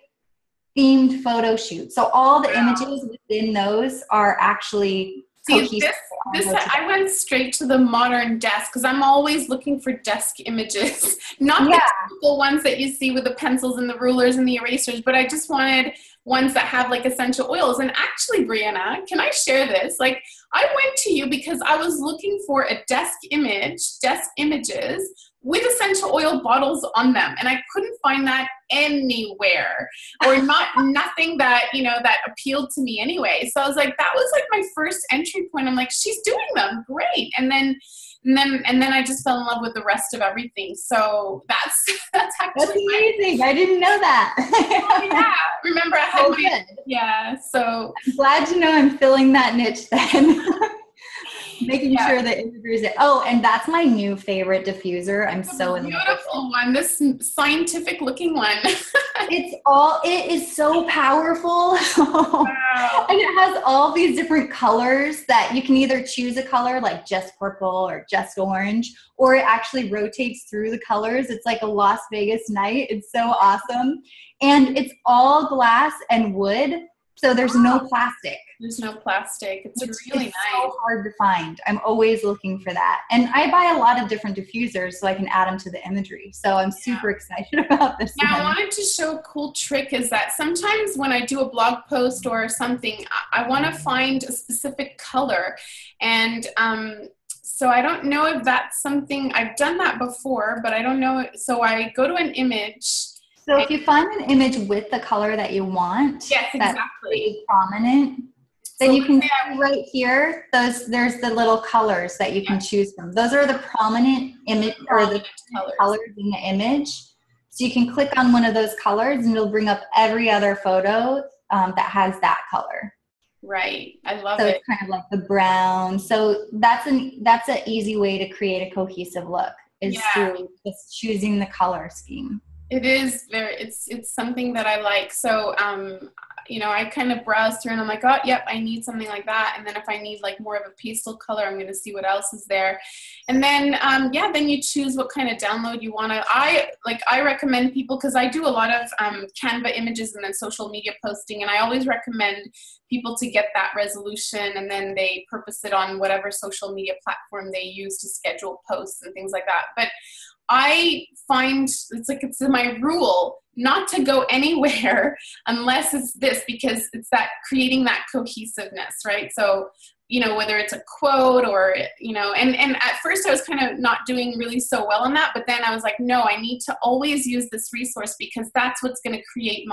themed photo shoot. So all the images within those are actually cohesive. I went straight to the modern desk because I'm always looking for desk images, not the typical ones that you see with the pencils and the rulers and the erasers, but I just wanted ones that have like essential oils. And actually, Briena, can I share this? Like, I went to you because I was looking for a desk images with essential oil bottles on them, and I couldn't find that anywhere, or nothing that that appealed to me anyway. So I was like, that was like my first entry point. I'm like, she's doing them, great. And then I just fell in love with the rest of everything. So that's actually amazing. I didn't know that. Oh, yeah. Remember, I had So I'm glad to know I'm filling that niche then. Making sure the imagery is there. Oh, and that's my new favorite diffuser. I'm so in love with it. Beautiful one. This scientific looking one. It is so powerful. Wow. And it has all these different colors that you can either choose a color like just purple or just orange, or it actually rotates through the colors. It's like a Las Vegas night. It's so awesome. And it's all glass and wood. So there's no plastic. There's no plastic. It's really nice. So hard to find. I'm always looking for that. And I buy a lot of different diffusers so I can add them to the imagery. So I'm super excited about this. Now, I wanted to show a cool trick is that sometimes when I do a blog post or something, I want to find a specific color. And so I don't know if that's something, I've done that before, but I don't know. So I go to an image. So if you find an image with the color that you want, that's really prominent, then you can see right here, there's the little colors that you can choose from. Those are the prominent image or the colors in the image. So you can click on one of those colors and it'll bring up every other photo that has that color. Right. I love it. So it's kind of like the brown. So that's an easy way to create a cohesive look is through just choosing the color scheme. It is it's something that I like. So, I kind of browse through and I'm like, oh, yep, I need something like that. And then if I need like more of a pastel color, I'm going to see what else is there. And then, then you choose what kind of download you want to, I recommend people, cause I do a lot of Canva images and then social media posting. And I always recommend people to get that resolution and then they purpose it on whatever social media platform they use to schedule posts and things like that. But I find it's my rule not to go anywhere unless it's this, because it's that creating that cohesiveness, right? So, whether it's a quote or, and at first I was kind of not doing really so well on that, but then I was like, no, I need to always use this resource because that's what's going to create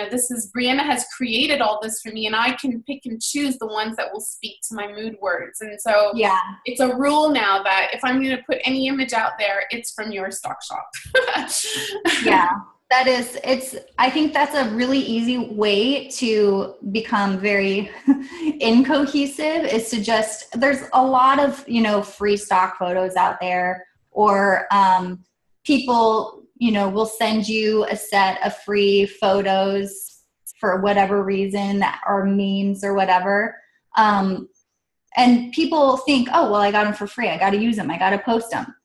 this is, Briena has created all this for me, and I can pick and choose the ones that will speak to my mood words. And so it's a rule now that if I'm going to put any image out there, it's from your stock shop. Yeah. I think that's a really easy way to become very incohesive, is to there's a lot of, free stock photos out there, or people, will send you a set of free photos for whatever reason, or memes or whatever. And people think, oh, well, I got them for free. I got to use them. I got to post them.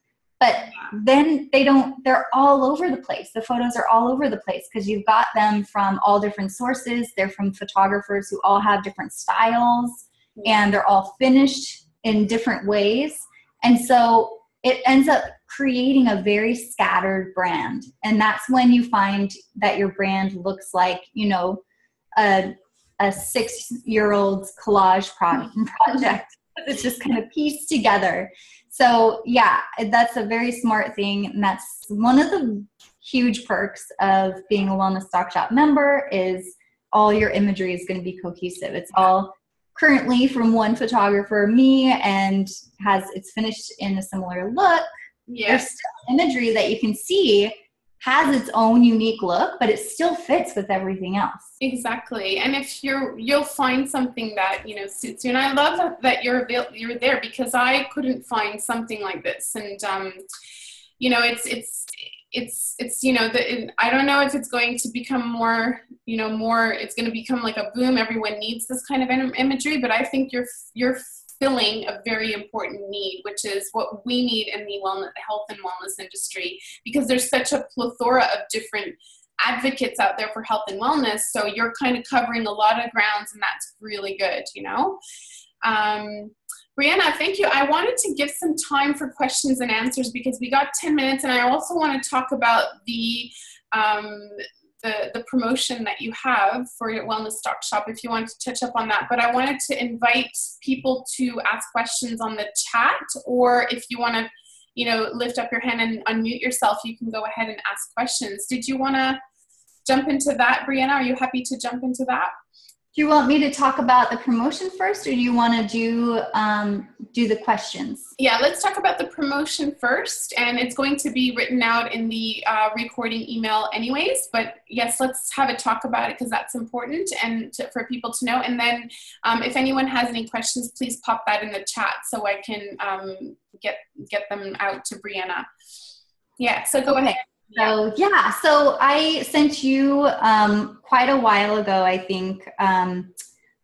But then they're all over the place. The photos are all over the place because you've got them from all different sources. They're from photographers who all have different styles, and they're all finished in different ways. And so it ends up creating a very scattered brand. And that's when you find that your brand looks like, a 6-year-old's collage project. It's just kind of pieced together. So yeah, that's a very smart thing. And that's one of the huge perks of being a Wellness Stock Shop member, is all your imagery is going to be cohesive. It's all currently from one photographer, me, and it's finished in a similar look. There's still imagery that you can see has its own unique look, but it still fits with everything else. Exactly. And if you'll find something that, suits you. And I love that you're there, because I couldn't find something like this. And, I don't know if it's going to become more, it's going to become like a boom. Everyone needs this kind of imagery, but I think you're filling a very important need, which is what we need in the health and wellness industry, because there's such a plethora of different advocates out there for health and wellness. So you're kind of covering a lot of grounds, and that's really good, Briena, thank you. I wanted to give some time for questions and answers because we got 10 minutes, and I also want to talk about the promotion that you have for your Wellness Stock Shop, if you want to touch up on that. But I wanted to invite people to ask questions on the chat, or if you want to, lift up your hand and unmute yourself, you can go ahead and ask questions. Did you want to jump into that, Briena? Are you happy to jump into that? Do you want me to talk about the promotion first, or do you want to do the questions? Yeah, let's talk about the promotion first, and it's going to be written out in the recording email anyways, but yes, let's have a talk about it because that's important and for people to know. And then if anyone has any questions, please pop that in the chat so I can get them out to Briena. Yeah, so go ahead. So I sent you quite a while ago, I think,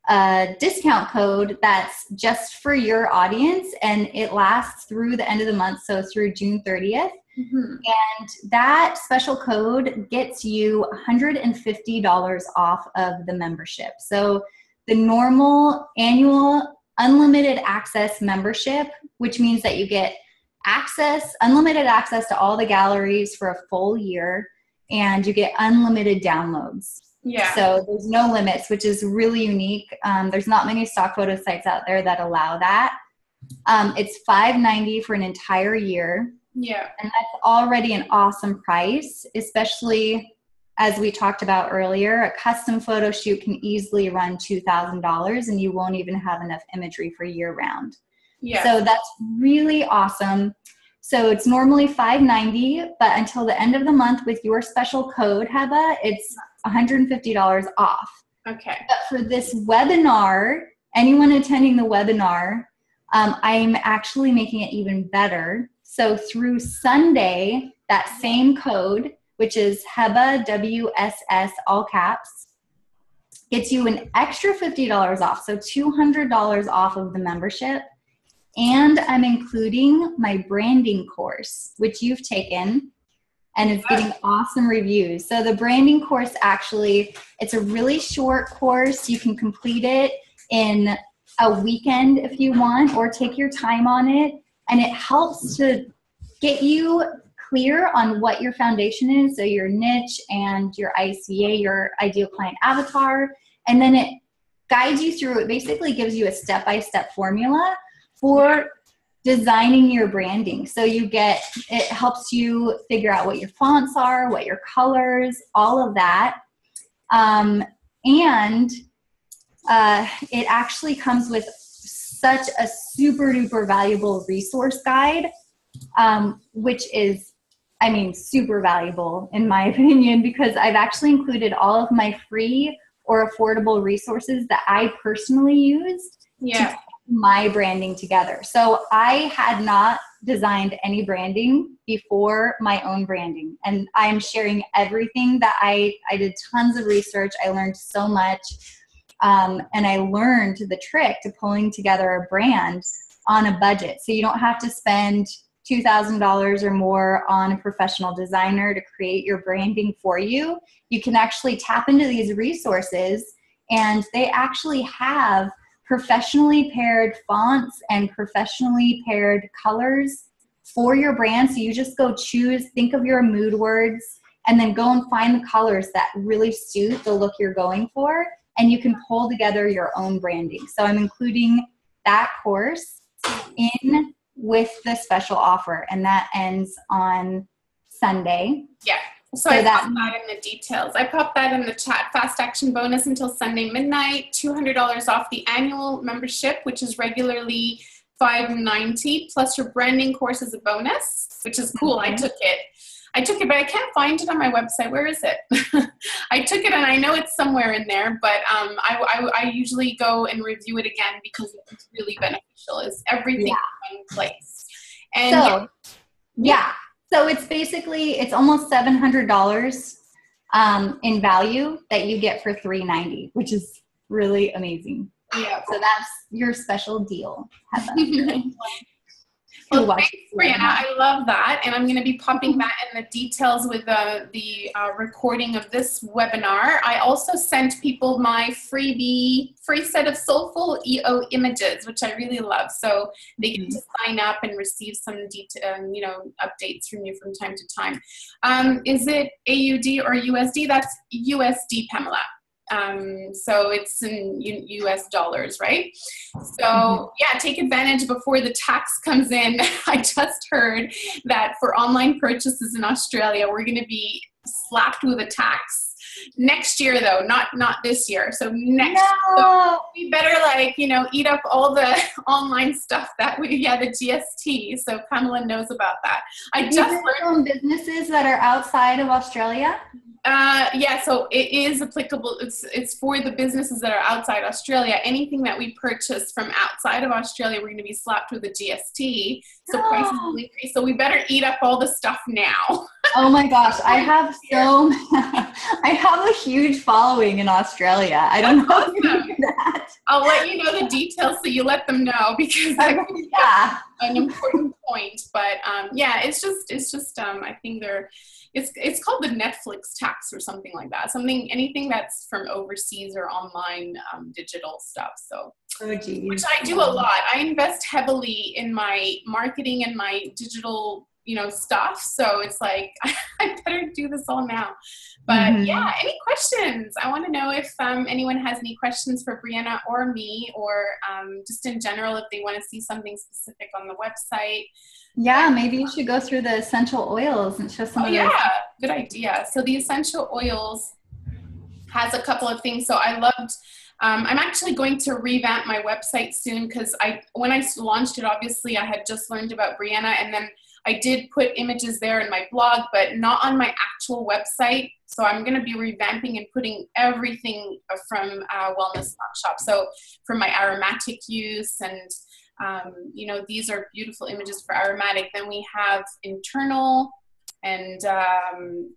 a discount code that's just for your audience, and it lasts through the end of the month, so through June 30th. Mm-hmm. And that special code gets you $150 off of the membership. So the normal annual unlimited access membership, which means that you get unlimited access to all the galleries for a full year, and you get unlimited downloads. Yeah. So there's no limits, which is really unique. There's not many stock photo sites out there that allow that. It's $590 for an entire year. Yeah. And that's already an awesome price, especially as we talked about earlier. A custom photo shoot can easily run $2,000, and you won't even have enough imagery for year round. Yeah. So that's really awesome. So it's normally $590, but until the end of the month with your special code, Heba, it's $150 off. Okay. But for this webinar, anyone attending the webinar, I'm actually making it even better. So through Sunday, that same code, which is Heba, WSS, all caps, gets you an extra $50 off. So $200 off of the membership. And I'm including my branding course, which you've taken and is getting awesome reviews. So the branding course, actually, it's a really short course. You can complete it in a weekend if you want, or take your time on it. And it helps to get you clear on what your foundation is, so your niche and your ICA, your ideal client avatar. And then it guides you through, it basically gives you a step-by-step formula for designing your branding. So it helps you figure out what your fonts are, what your colors, all of that. And it actually comes with such a super duper valuable resource guide, which is, I mean, super valuable in my opinion, because I've actually included all of my free or affordable resources that I personally used to put my branding together. So I had not designed any branding before my own branding. And I'm sharing everything that I did tons of research. I learned so much. And I learned the trick to pulling together a brand on a budget. So you don't have to spend $2,000 or more on a professional designer to create your branding for you. You can actually tap into these resources, and they actually have professionally paired fonts and professionally paired colors for your brand. So you just go choose, think of your mood words, and then go and find the colors that really suit the look you're going for, and you can pull together your own branding. So I'm including that course in with the special offer, and that ends on Sunday. Yeah. So I popped that in the details. I popped that in the chat. Fast action bonus until Sunday midnight, $200 off the annual membership, which is regularly $590, plus your branding course is a bonus, which is cool. I took it, but I can't find it on my website. Where is it? I took it, and I know it's somewhere in there, but I usually go and review it again because it's really beneficial. Is everything in one place? And so it's basically, it's almost $700 in value that you get for $390, which is really amazing. Yeah. So that's your special deal. Well, thanks, Briena. I love that. And I'm going to be popping that in the details with the recording of this webinar. I also sent people my free set of soulful EO images, which I really love. So they get to sign up and receive some updates from you from time to time. Is it AUD or USD? That's USD, Pamela. So it's in US dollars, right? So yeah, take advantage before the tax comes in. I just heard that for online purchases in Australia, we're going to be slapped with a tax next year, though, not this year. So next, so we better eat up all the online stuff that the GST. So Pamela knows about that. I just learned businesses that are outside of Australia. So it is applicable. It's for the businesses that are outside Australia. Anything that we purchase from outside of Australia, we're going to be slapped with a GST. So prices will increase. So we better eat up all the stuff now. Oh my gosh. I have a huge following in Australia. I don't know if you know that. I'll let you know the details so you let them know, because that's an important point. But it's just I think it's called the Netflix tax or something like that. Anything that's from overseas or online digital stuff. So, which I do a lot. I invest heavily in my marketing and my digital, stuff. So it's like, I better do this all now. But any questions? I want to know if anyone has any questions for Briena or me, or just in general, if they want to see something specific on the website. Yeah, maybe you should go through the essential oils and show some of those. Good idea. So the essential oils has a couple of things. So I loved, I'm actually going to revamp my website soon, because when I launched it, obviously I had just learned about Briena, and then I did put images there in my blog, but not on my actual website. So I'm going to be revamping and putting everything from Wellness Shop. So for my aromatic use, and these are beautiful images for aromatic. Then we have internal and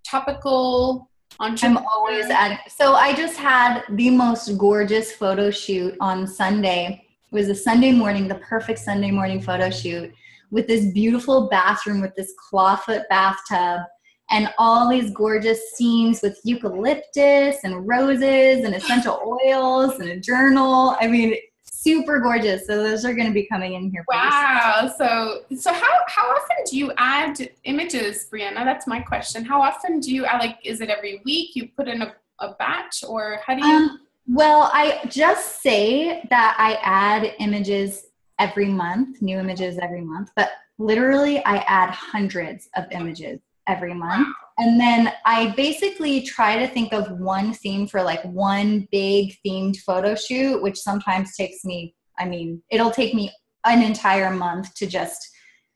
topical. I'm always adding. So I just had the most gorgeous photo shoot on Sunday. It was a Sunday morning, the perfect Sunday morning photo shoot, with this beautiful bathroom with this clawfoot bathtub and all these gorgeous scenes with eucalyptus and roses and essential oils and a journal. I mean, super gorgeous. So those are going to be coming in here. Wow. So how often do you add images, Briena? That's my question. How often do you add, is it every week you put in a batch, or how do you? Well, I just say that I add images every month, new images every month, but literally I add hundreds of images every month. And then I basically try to think of one theme for like one big themed photo shoot, which sometimes takes me, I mean, it'll take me an entire month to just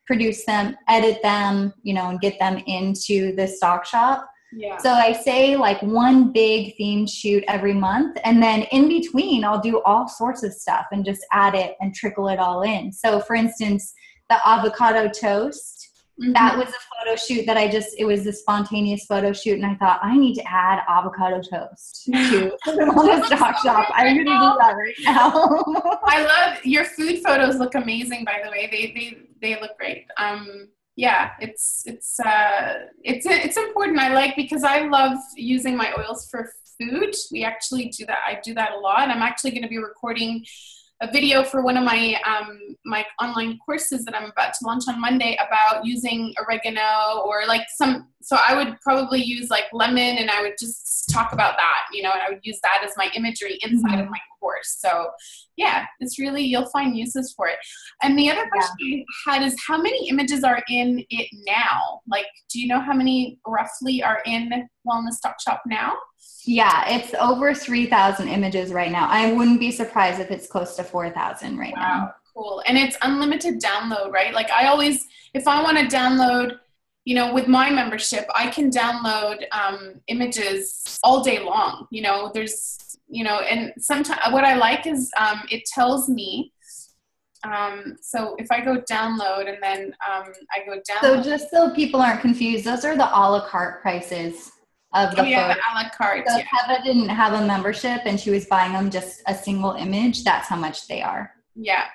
produce them, edit them, you know, and get them into the stock shop. Yeah. So I say like one big themed shoot every month, and then in between I'll do all sorts of stuff and just add it and trickle it all in. So for instance, the avocado toast, that was a photo shoot that it was a spontaneous photo shoot, and I thought I need to add avocado toast to the stock shop. I'm going to do that right now. I love your food photos. Look amazing, by the way. They look great. Yeah, it's important. I like, because I love using my oils for food. We actually do that. I do that a lot. I'm actually going to be recording a video for one of my my online courses that I'm about to launch on Monday about using oregano or like so I would probably use like lemon, and I would just talk about that, you know, and I would use that as my imagery inside of my course. So yeah, it's really, you'll find uses for it. And the other question I had is, how many images are in it now? Like, do you know how many roughly are in Wellness Stock Shop now? Yeah, it's over 3,000 images right now. I wouldn't be surprised if it's close to 4,000 right now. Cool. And it's unlimited download, right? Like I always, if I want to download, you know, with my membership, I can download images all day long. You know, there's, you know, and sometimes what I like is it tells me, so if I go download and then I go down. So just so people aren't confused, those are the a la carte prices of the the a la carte. So if Heather didn't have a membership and she was buying them just a single image, that's how much they are. Yeah.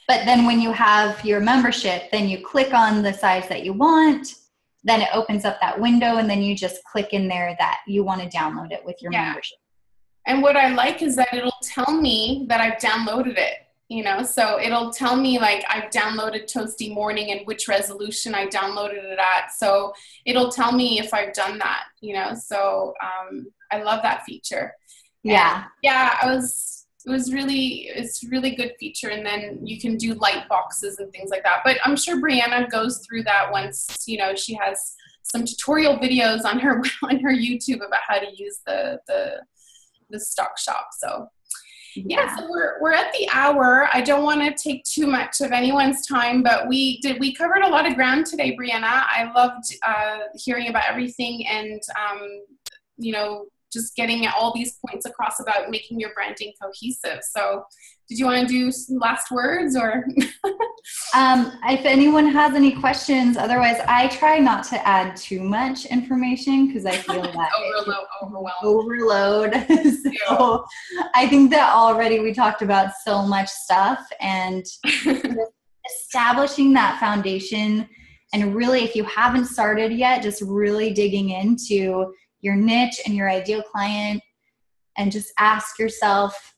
But then when you have your membership, then you click on the size that you want, then it opens up that window, and then you just click in there that you want to download it with your membership. And what I like is that it'll tell me that I've downloaded it, you know, so it'll tell me like I've downloaded Toasty Morning and which resolution I downloaded it at. So it'll tell me if I've done that, you know, so I love that feature. Yeah. And it's a really good feature. And then you can do light boxes and things like that. But I'm sure Briena goes through that once, you know, she has some tutorial videos on her YouTube about how to use the stock shop. So yeah, so we're at the hour. I don't want to take too much of anyone's time, but we covered a lot of ground today, Briena. I loved hearing about everything, and you know, just getting all these points across about making your branding cohesive. So did you want to do some last words, or? If anyone has any questions, otherwise I try not to add too much information because I feel that overload. So I think that already we talked about so much stuff, and establishing that foundation, and really, if you haven't started yet, just really digging into your niche and your ideal client, and just ask yourself,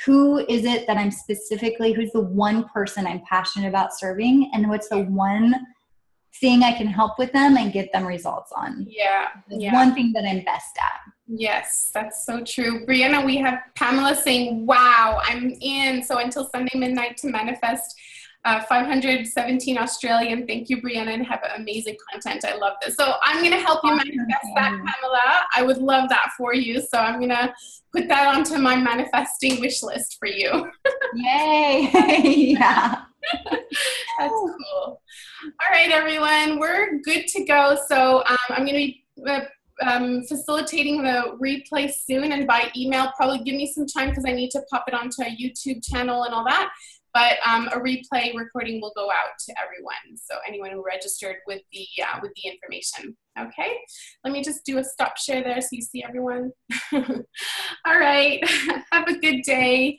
who is it that I'm specifically, who's the one person I'm passionate about serving, and what's the one thing I can help with them and get them results on? One thing that I'm best at. Yes, that's so true. Briena, we have Pamela saying, wow, I'm in. So until Sunday midnight to manifest 517 Australian. Thank you, Briena, and have amazing content. I love this. So I'm going to help you manifest that, Pamela. I would love that for you. So I'm going to put that onto my manifesting wish list for you. Yay. Yeah. That's cool. All right, everyone, we're good to go. So I'm going to be facilitating the replay soon, and by email. Probably give me some time because I need to pop it onto a YouTube channel and all that. But a replay recording will go out to everyone. So anyone who registered with the information. Okay, let me just do a stop share there so you see everyone. All right, have a good day.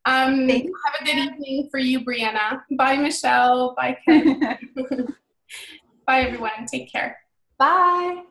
Have a good evening for you, Briena. Bye, Michelle. Bye, Ken. Bye, everyone. Take care. Bye.